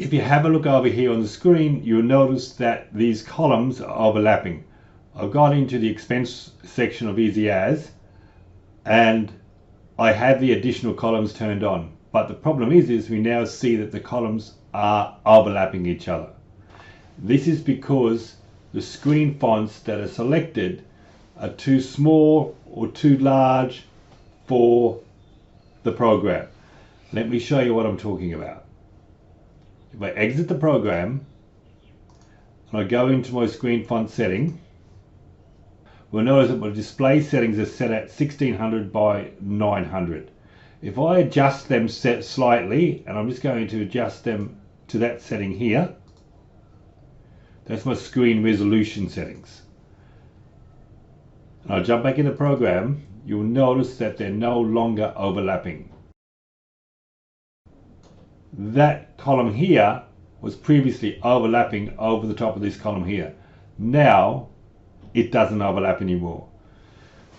If you have a look over here on the screen, you'll notice that these columns are overlapping. I've gone into the expense section of Easy As and I have the additional columns turned on. But the problem is we now see that the columns are overlapping each other. This is because the screen fonts that are selected are too small or too large for the program. Let me show you what I'm talking about. If I exit the program and I go into my screen font setting, we'll notice that my display settings are set at 1600 by 900. If I adjust them set slightly, and I'm just going to adjust them to that setting here, that's my screen resolution settings. And I'll jump back in the program, you'll notice that they're no longer overlapping. That column here was previously overlapping over the top of this column here. Now it doesn't overlap anymore.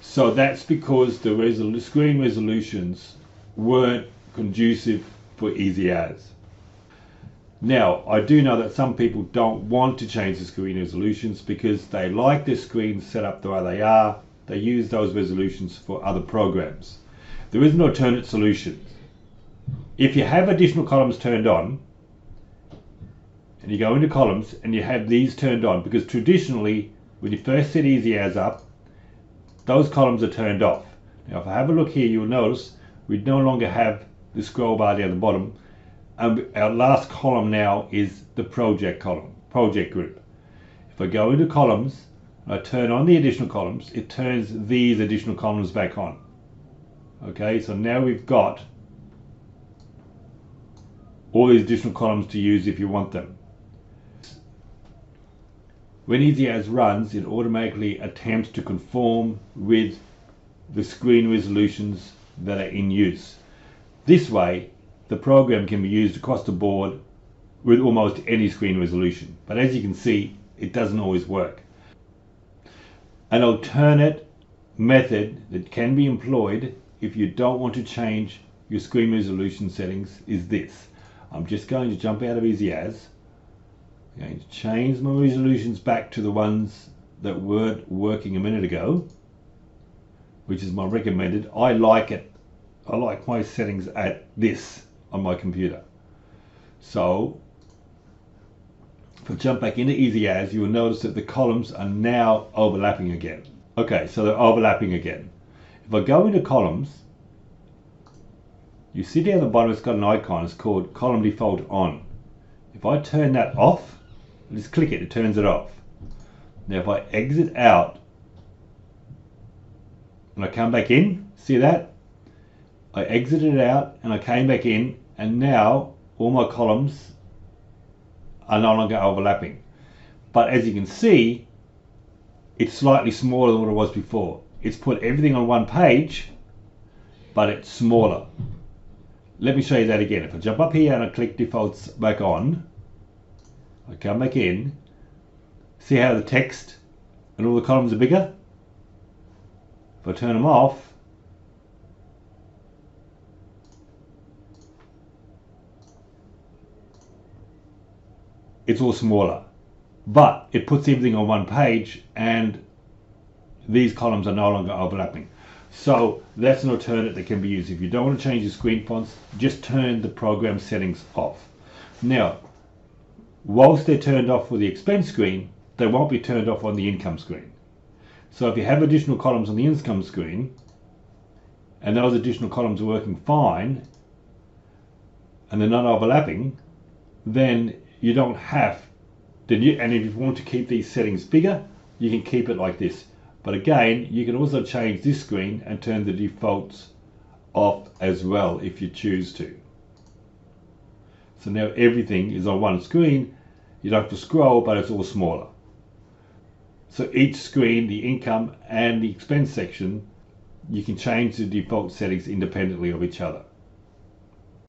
So that's because the screen resolutions weren't conducive for Easy As. Now, I do know that some people don't want to change the screen resolutions because they like their screens set up the way they are. They use those resolutions for other programs. There is an alternate solution. If you have additional columns turned on, and you go into columns and you have these turned on, because traditionally when you first set Easy As up, those columns are turned off. Now if I have a look here, you'll notice we no longer have the scroll bar down the bottom, and our last column now is the project column, project group. If I go into columns and I turn on the additional columns, it turns these additional columns back on. Okay, so now we've got all these additional columns to use if you want them. When Easy As runs, it automatically attempts to conform with the screen resolutions that are in use. This way, the program can be used across the board with almost any screen resolution. But as you can see, it doesn't always work. An alternate method that can be employed if you don't want to change your screen resolution settings is this. I'm just going to jump out of Easy As. I'm going to change my resolutions back to the ones that weren't working a minute ago, which is my recommended. I like it. I like my settings at this on my computer. So if I jump back into Easy As, you will notice that the columns are now overlapping again. Okay, so they're overlapping again. If I go into columns, you see down the bottom it's got an icon, it's called column default on. If I turn that off, just click it, it turns it off. Now if I exit out and I come back in, see that? I exited out and I came back in, and now all my columns are no longer overlapping. But as you can see, it's slightly smaller than what it was before. It's put everything on one page, but it's smaller. Let me show you that again. If I jump up here and I click defaults back on, I come back in, see how the text and all the columns are bigger? If I turn them off, it's all smaller. But it puts everything on one page and these columns are no longer overlapping. So that's an alternate that can be used. If you don't want to change your screen fonts, just turn the program settings off. Now, whilst they're turned off for the expense screen, they won't be turned off on the income screen. So if you have additional columns on the income screen, and those additional columns are working fine, and they're not overlapping, then you don't have to, and if you want to keep these settings bigger, you can keep it like this. But again, you can also change this screen and turn the defaults off as well if you choose to. So now everything is on one screen. You don't have to scroll, but it's all smaller. So each screen, the income and the expense section, you can change the default settings independently of each other.